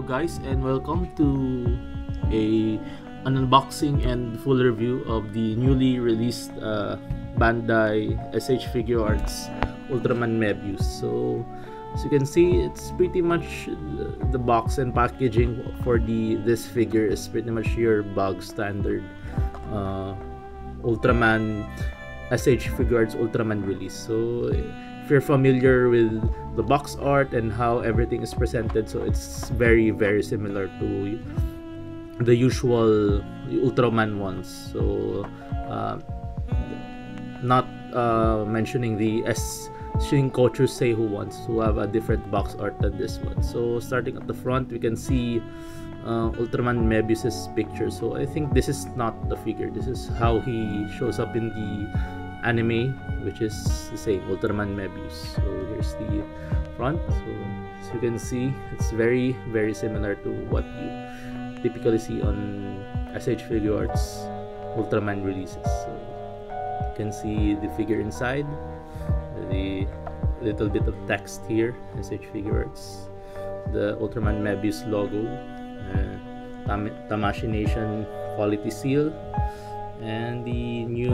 Hello guys, and welcome to an unboxing and full review of the newly released Bandai SH Figuarts Ultraman Mebius. So as you can see, it's pretty much the box and packaging for this figure is pretty much your bog standard Ultraman SH Figuarts Ultraman release. So if you're familiar with the box art and how everything is presented, so it's very similar to the usual Ultraman ones. So not mentioning the Shinkochu Seihu ones who have a different box art than this one. So starting at the front, we can see Ultraman Mebius's picture. So I think this is not the figure, this is how he shows up in the anime, which is the same Ultraman Mebius. So here's the front. So as you can see, it's very similar to what you typically see on SH Figuarts Ultraman releases. So you can see the figure inside, the little bit of text here, SH Figuarts, the Ultraman Mebius logo, Tamashii Nation quality seal, and the new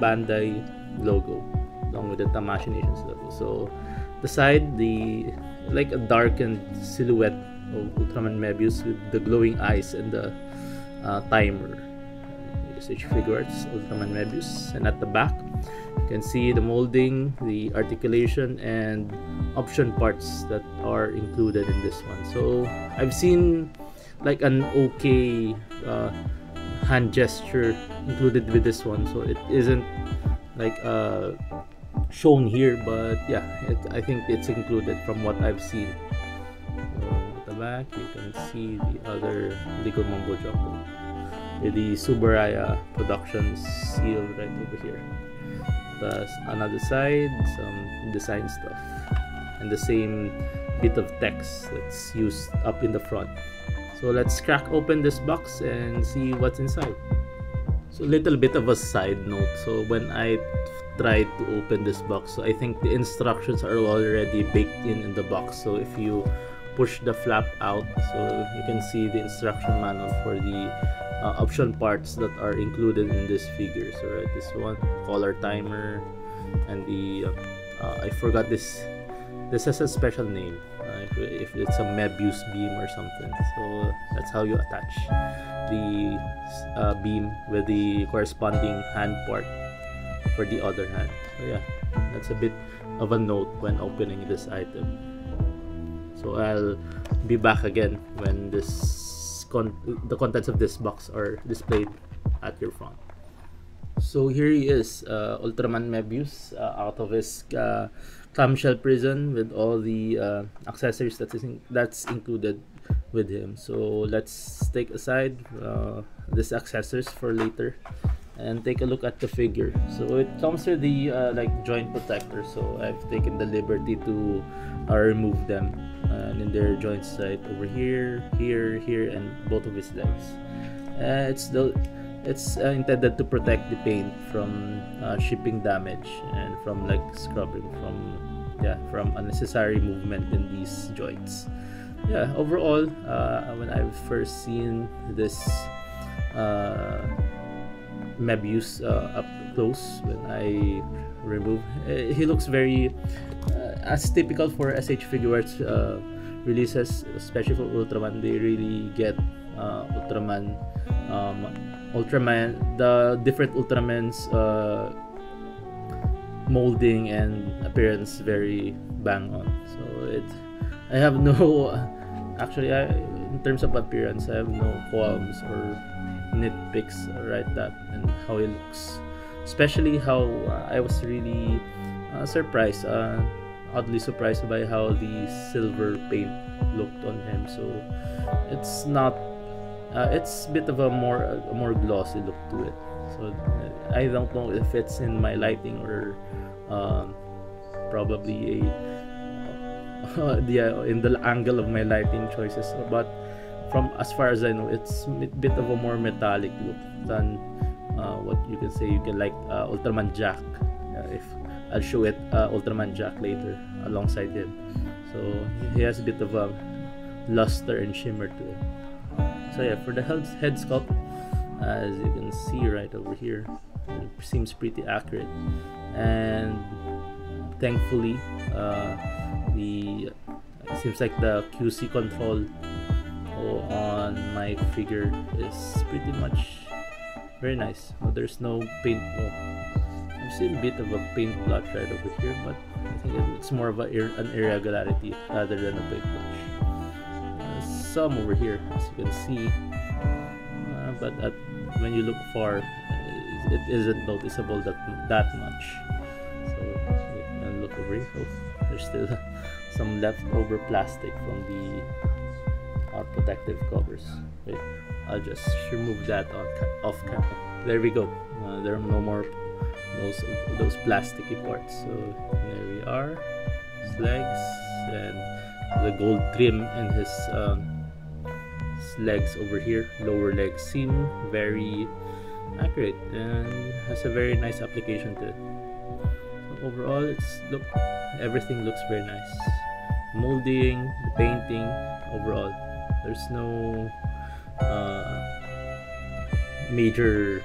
Bandai logo along with the Tamashii Nation's logo. So the side, like a darkened silhouette of Ultraman Mebius with the glowing eyes and the timer. SH Figuarts Ultraman Mebius. And at the back, you can see the molding, the articulation, and option parts that are included in this one. So I've seen like an okay hand gesture included with this one, so it isn't like shown here, but yeah, I think it's included from what I've seen. So at the back, you can see the other legal mumbo jumbo with the Subaraya Productions seal right over here. Plus another side, some design stuff, and the same bit of text that's used up in the front. So let's crack open this box and see what's inside. So little bit of a side note, so when I tried to open this box, so I think the instructions are already baked in the box. So if you push the flap out, so you can see the instruction manual for the option parts that are included in this figure. So right, this one, color timer, and the I forgot this has a special name, if it's a Mebius beam or something. So that's how you attach the beam with the corresponding hand part for the other hand. So yeah, that's a bit of a note when opening this item. So I'll be back again when the contents of this box are displayed at your front. So here he is, Ultraman Mebius, out of his clamshell prison with all the accessories that's included with him. So let's take aside these accessories for later and take a look at the figure. So it comes with the like joint protector, so I've taken the liberty to remove them, and in their joints right over here, and both of his legs. It's intended to protect the paint from shipping damage and from like scrubbing from unnecessary movement in these joints. Yeah, overall, when I've first seen this Mebius up close, when I remove, he looks very as typical for SH Figuarts releases, especially for Ultraman. They really get Ultraman, the different Ultraman's molding and appearance very bang on. So I have no actually, in terms of appearance, I have no qualms or nitpicks right that and how he looks, especially how I was really surprised, oddly surprised by how the silver paint looked on him. So it's not it's a bit of a more glossy look to it. So I don't know if it's in my lighting or probably in the angle of my lighting choices, but from as far as I know, it's a bit of a more metallic look than what you can say. You can like Ultraman Jack, if I'll show it Ultraman Jack later alongside him. So he has a bit of a luster and shimmer to it. So yeah, for the head sculpt, as you can see right over here, it seems pretty accurate, and thankfully it seems like the QC control on my figure is pretty much very nice. There's no paint. I've seen a bit of a paint blotch right over here, but I think it's more of an irregularity rather than a paint blotch. Some over here, as you can see, but when you look far, it isn't noticeable that much. So you can look over here. Oh, there's still some leftover plastic from the protective covers. Wait, I'll just remove that off camera. There we go. There are no more those plasticky parts. So there we are. His legs and the gold trim in his legs over here. Lower legs seem very accurate and has a very nice application to it. So overall, everything looks very nice. Molding, the painting, overall, there's no major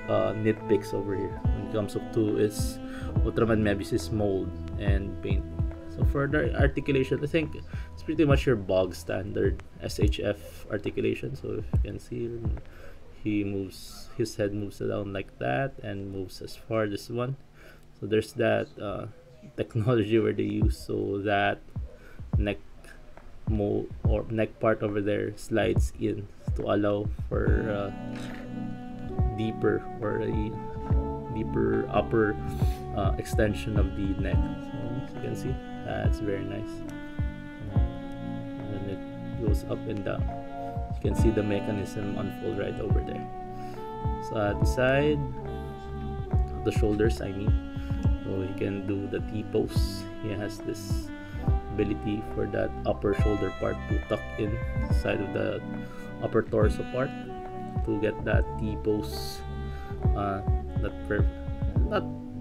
nitpicks over here when it comes up to its Ultraman Mebius' mold and paint. So for the articulation, I think it's pretty much your bog standard SHF articulation. So if you can see, his head moves down like that and moves as far as this one. So there's that technology where they use so that neck part over there slides in to allow for deeper upper extension of the neck. So as you can see, that's very nice. And it goes up and down. You can see the mechanism unfold right over there. So at the side, the shoulders, I mean, so he can do the T-pose. He has this ability for that upper shoulder part to tuck in the side of the upper torso part to get that T-pose.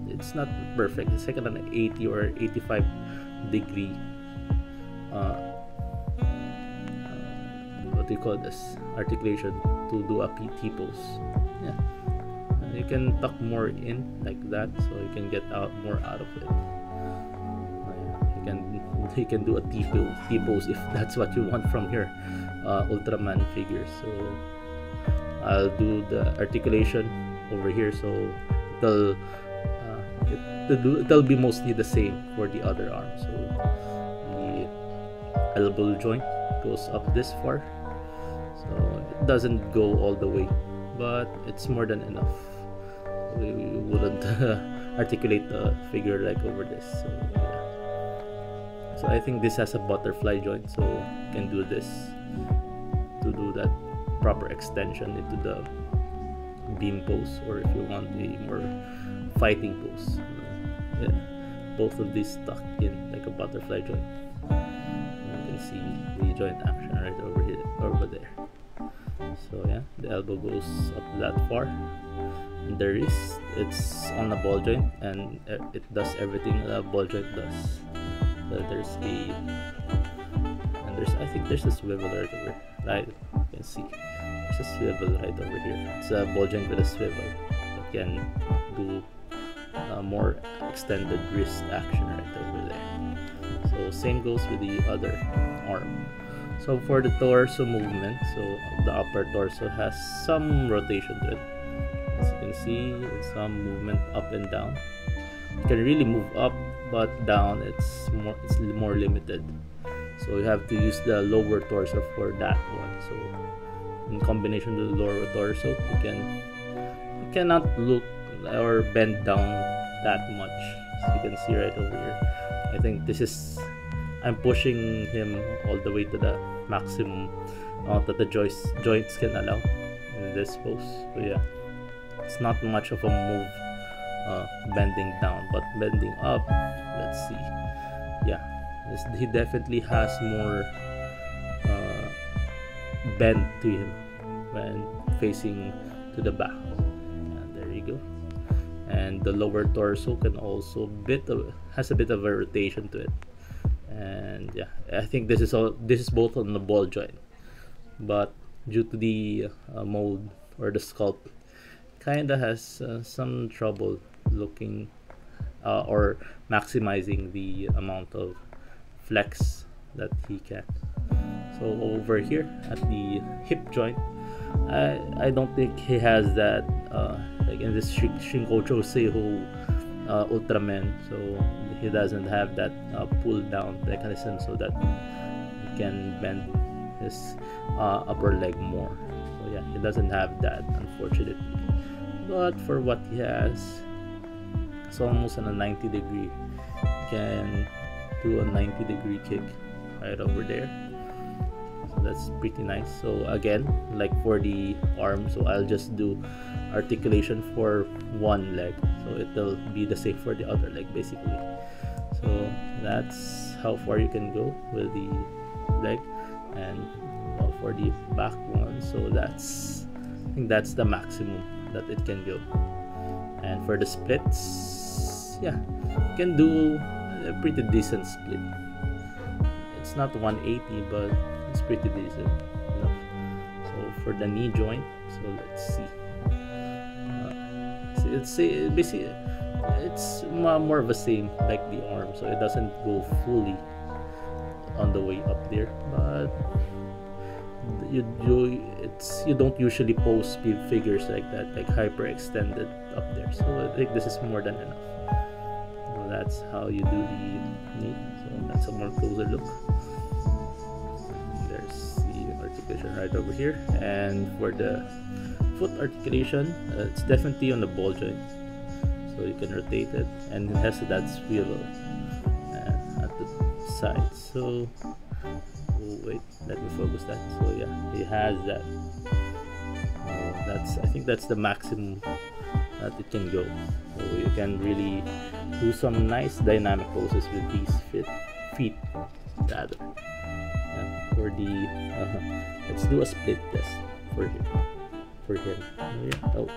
It's not perfect. It's like an 80 or 85 degree what do you call this, articulation to do a T-pose. Yeah, you can tuck more in like that, so you can get more out of it. You can do a T-pose if that's what you want from your Ultraman figure. So I'll do the articulation over here, so it'll be mostly the same for the other arm. So the elbow joint goes up this far, so it doesn't go all the way, but it's more than enough. We wouldn't articulate the figure like over this. So yeah. So I think this has a butterfly joint, so you can do this to do that proper extension into the beam pose, or if you want a more fighting pose. Yeah, both of these tuck in like a butterfly joint. You can see the joint action right over there. So yeah, the elbow goes up that far, and the wrist, it's on a ball joint, and it does everything a ball joint does. So I think there's a swivel right over, right? You can see there's a swivel right over here. It's a ball joint with a swivel that can do more extended wrist action right over there. So same goes with the other arm. So for the torso movement, so the upper torso has some rotation to it. As you can see, some movement up and down. You can really move up, but down it's more limited. So you have to use the lower torso for that one. So in combination with the lower torso, you cannot look or bend down that much. As you can see right over here, I think I'm pushing him all the way to the maximum that the joints can allow in this pose. So yeah, it's not much of a move bending down, but bending up, let's see. Yeah, he definitely has more bend to him when facing to the back. And there you go. And the lower torso can also has a bit of a rotation to it, And yeah, I think this is both on the ball joint, but due to the mold or the sculpt, kinda has some trouble looking or maximizing the amount of flex that he can. So over here at the hip joint, I don't think he has that like in this Shinkocho Seiho Ultraman, so he doesn't have that pull down mechanism so that he can bend his upper leg more. So yeah, he doesn't have that, unfortunately. But for what he has, it's almost on a 90-degree. Can do a 90-degree kick right over there. So that's pretty nice. So again, like for the arm, so I'll just do articulation for one leg, so it'll be the same for the other leg basically. So that's how far you can go with the leg. And well, for the back one, so that's, I think that's the maximum that it can go. And for the splits, yeah, you can do a pretty decent split. It's not 180, but it's pretty decent enough. So for the knee joint, so let's see. It's basically it's more of the same like the arm, so it doesn't go fully on the way up there, but you don't usually post figures like that, like hyperextended up there. So I think this is more than enough. So that's how you do the knee. So that's a more closer look. There's the articulation right over here. And for the foot articulation, it's definitely on the ball joint, so you can rotate it, and it has that swivel at the side. So wait, let me focus that. So yeah, he has that. I think that's the maximum that it can go. So you can really do some nice dynamic poses with these feet rather. And for the let's do a split test for him. Oh,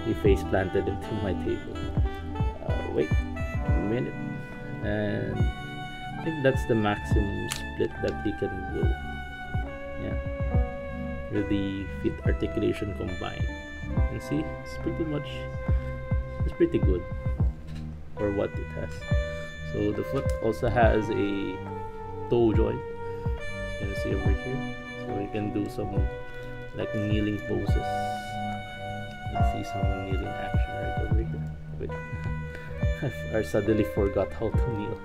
he face planted into my table. Wait a minute, and I think that's the maximum split that he can go. Yeah, with the feet articulation combined. And see, it's pretty good for what it has. So the foot also has a toe joint. You can see over here, so you can do some like kneeling poses. Let's see some kneeling action right over here. Wait, I suddenly forgot how to kneel.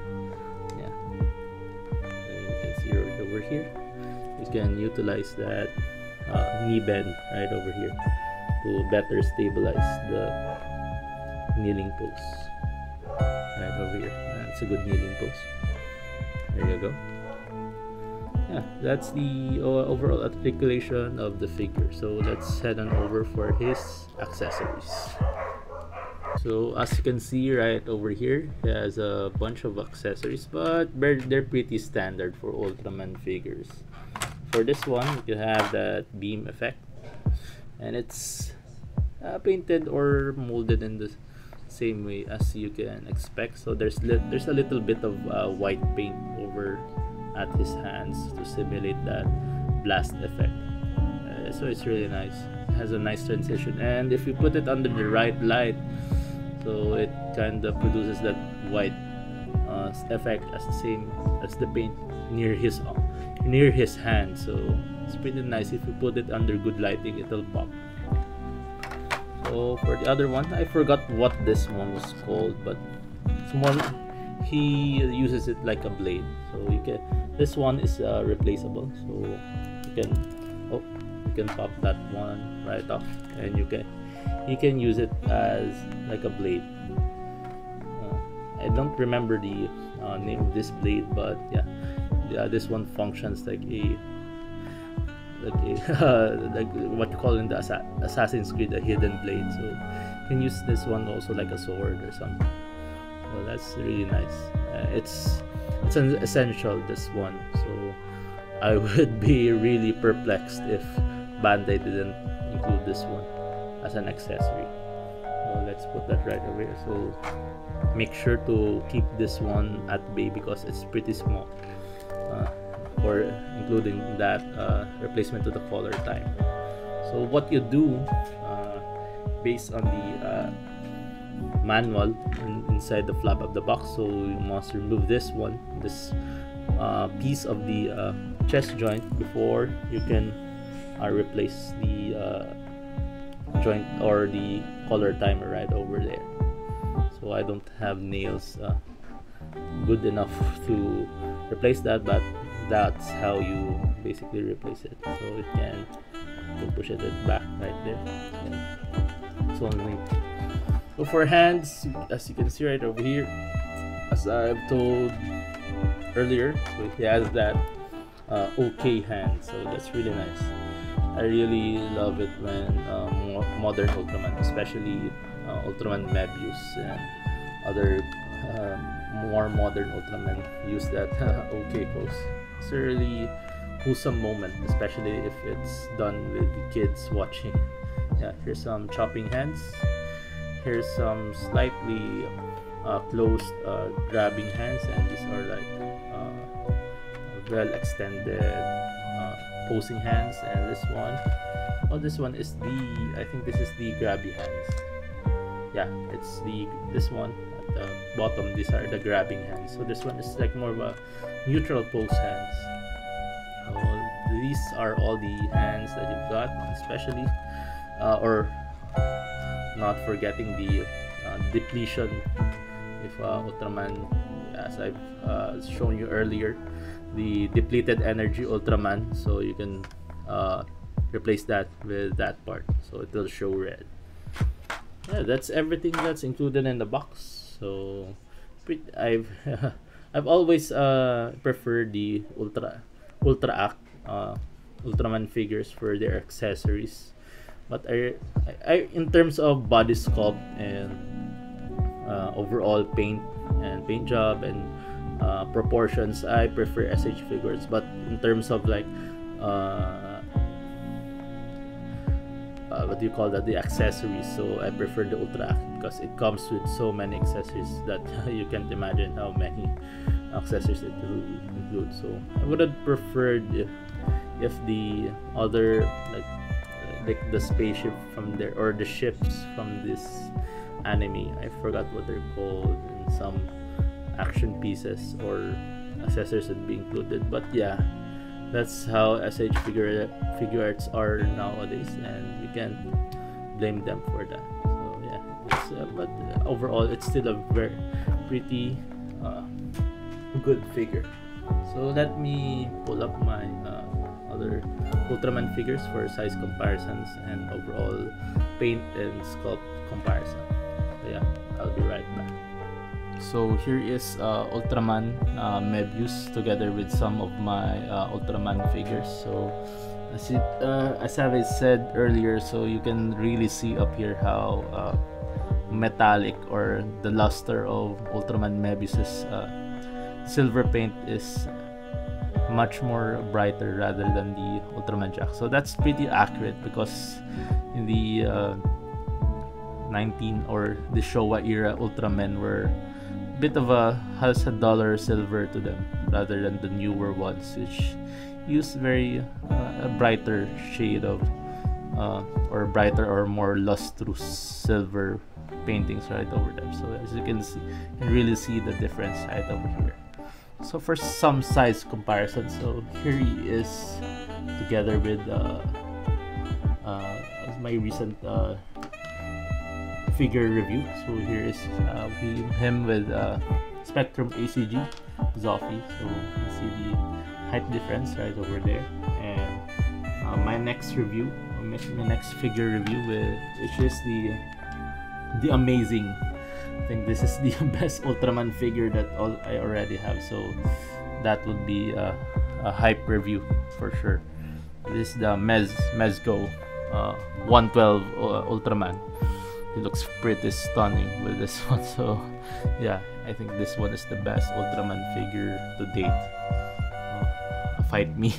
Yeah, and you can see right over here. You can utilize that knee bend right over here to better stabilize the kneeling pose. Right over here. That's a good kneeling pose. There you go. Yeah, that's the overall articulation of the figure. So let's head on over for his accessories. So as you can see right over here, he has a bunch of accessories, but they're pretty standard for Ultraman figures. For this one, you have that beam effect, and it's painted or molded in the same way as you can expect. So there's a little bit of white paint over at his hands to simulate that blast effect. So it's really nice. It has a nice transition, and if you put it under the right light, so it kind of produces that white effect as the same as the paint near his hand. So it's pretty nice. If you put it under good lighting, it'll pop. So for the other one, I forgot what this one was called, but it's more, he uses it like a blade. So you can, this one is replaceable, so you can pop that one right off, and you can use it as like a blade. I don't remember the name of this blade, but yeah, this one functions like a like what you call in the Assassin's Creed a hidden blade. So you can use this one also like a sword or something. So that's really nice. It's an essential, this one. So I would be really perplexed if Bandai didn't include this one as an accessory. let's put that right over here. So make sure to keep this one at bay because it's pretty small, or including that replacement to the color time. So what you do, based on the manual inside the flap of the box, so you must remove this piece of the chest joint before you can replace the joint or the color timer right over there. So I don't have nails good enough to replace that, but that's how you basically replace it. So you can push it back right there. So only. So for hands, as you can see right over here, as I've told earlier, so he has that okay hand, so that's really nice. I really love it when modern Ultraman, especially Ultraman Mebius and other more modern Ultraman, use that okay pose. It's a really wholesome moment, especially if it's done with kids watching. Yeah, here's some chopping hands. Here's some slightly closed grabbing hands, and these are like well extended posing hands. And this one is I think this is the grabby hands. Yeah, it's this one at the bottom. These are the grabbing hands. So this one is like more of a neutral pose hands. So these are all the hands that you've got, especially or not forgetting the depletion. If Ultraman, as I've shown you earlier, the depleted energy Ultraman, so you can replace that with that part, so it will show red. Yeah, that's everything that's included in the box. So I've I've always preferred the Ultra Ultraman figures for their accessories, but I in terms of body sculpt and overall paint job and proportions, I prefer SH Figuarts. But in terms of like what do you call that, the accessories, so I prefer the Ultra because it comes with so many accessories that you can't imagine how many accessories it will include. So I would have preferred if the other like the spaceship from there, or the ships from this anime, I forgot what they're called, and some action pieces or accessories would be included. But yeah, that's how SH Figuarts are nowadays, and you can't blame them for that. So yeah, but overall it's still a very pretty good figure. So let me pull up my other Ultraman figures for size comparisons and overall paint and sculpt comparison. So yeah, I'll be right back. So here is Ultraman Mebius together with some of my Ultraman figures. So as I said earlier, so you can really see up here how metallic, or the luster of Ultraman Mebius's silver paint is much more brighter rather than the Ultraman Jack. So that's pretty accurate because in the 19 or the Showa era Ultramen were a bit of has a duller silver to them rather than the newer ones, which use very a brighter shade of or brighter or more lustrous silver paintings right over them. So as you can see, you can really see the difference right over here. So for some size comparison, so here he is together with my recent figure review. So here is him with Spectrum ACG Zoffy. So you see the height difference right over there. And my next review, my next figure review, which is the amazing. I think this is the best Ultraman figure that I already have. So that would be a hype review for sure. This is the Mezco 112 Ultraman. He looks pretty stunning with this one. So yeah, I think this one is the best Ultraman figure to date. Fight me.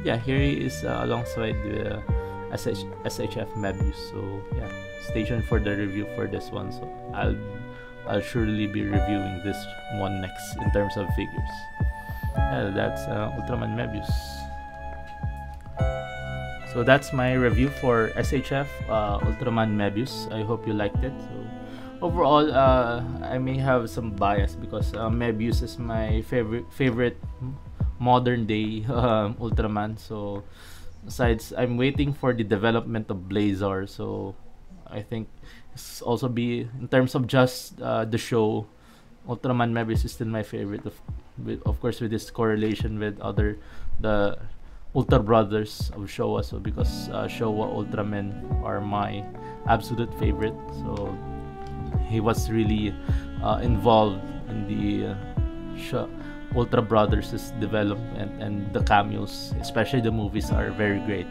Yeah, here he is alongside SHF Mebius. So yeah, stay tuned for the review for this one. So I'll surely be reviewing this one next in terms of figures. Yeah, that's Ultraman Mebius. So that's my review for SHF Ultraman Mebius. I hope you liked it. So overall, I may have some bias because Mebius is my favorite modern day Ultraman. So besides, I'm waiting for the development of Blazar. So I think it's also be in terms of just the show, Ultraman Mebius is still my favorite. Of course, with this correlation with the Ultra Brothers of Showa. So because Showa Ultramen are my absolute favorite. So he was really involved in the Ultra Brothers' development, and the cameos, especially the movies, are very great.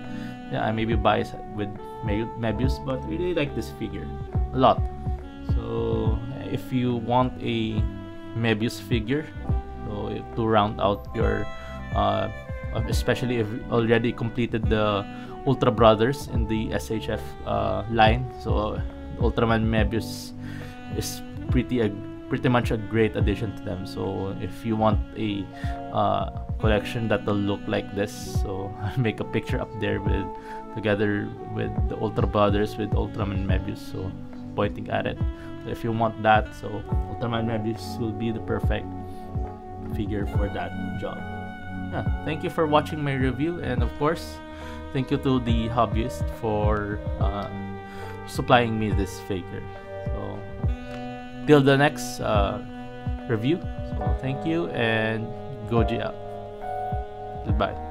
Yeah, I may be biased with Mebius, but I really like this figure a lot. So if you want a Mebius figure, so to round out your especially if you already completed the Ultra Brothers in the SHF line, so Ultraman Mebius is pretty much a great addition to them. So if you want a collection that will look like this, so I'll make a picture up there together with the Ultra Brothers with Ultraman Mebius, so pointing at it. So if you want that, so Ultraman Mebius will be the perfect figure for that job. Yeah, thank you for watching my review, and of course, thank you to the hobbyist for supplying me this figure. So till the next review. So thank you, and Goji out. Goodbye.